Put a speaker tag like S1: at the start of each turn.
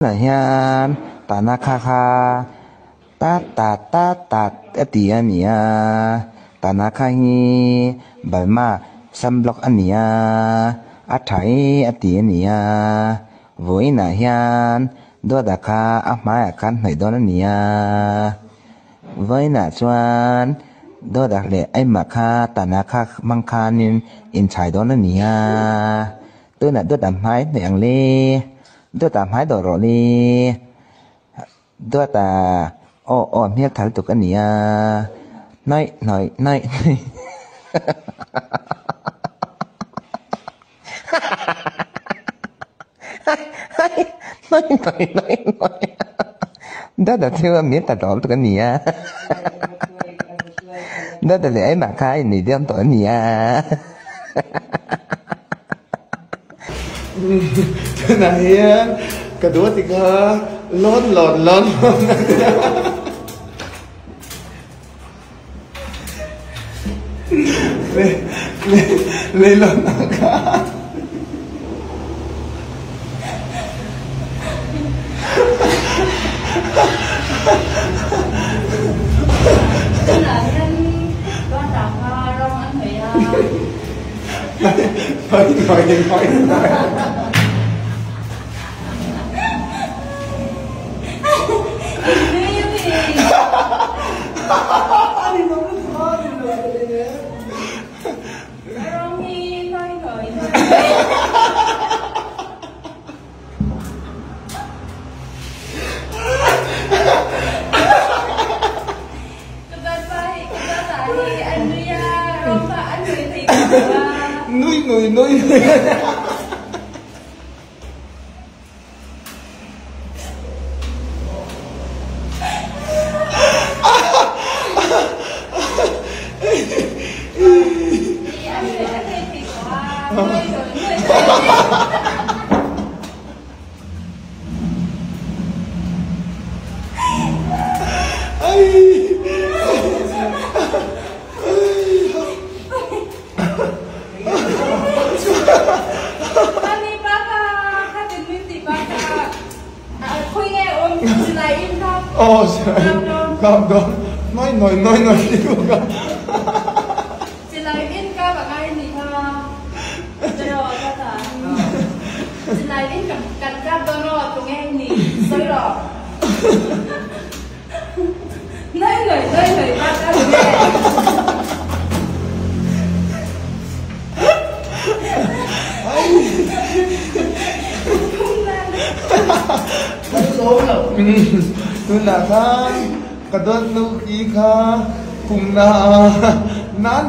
S1: là hian ta na kha kha ta ati ania ta na kha hi balma sam block ania a thai ati ania voi na hian do da kha a mai kan hai don ania voi na chuan do da le ai ma kha ta na kha mang kha nin in chai don ania tôi là đốt đám hái này ăn lê đốt đám hái đồ rồi đi đốt miếng thảo tục anh nhỉ nói nói đó là theo miếng thảo tục anh nhỉ đó là lẽ mà khai này đem tội anh nhỉ
S2: này cả đứa thì có lót lọt lót lên lót nào cả nói nuôi không nói đi luôn không
S3: chị lấy in ca bạn ai thì thôi rồi các bạn chị lấy in cần ca tôi rồi tụi em thì sôi rồi nơi người ta ca
S2: tôi là cái cái đơn lưu khí kha cùng na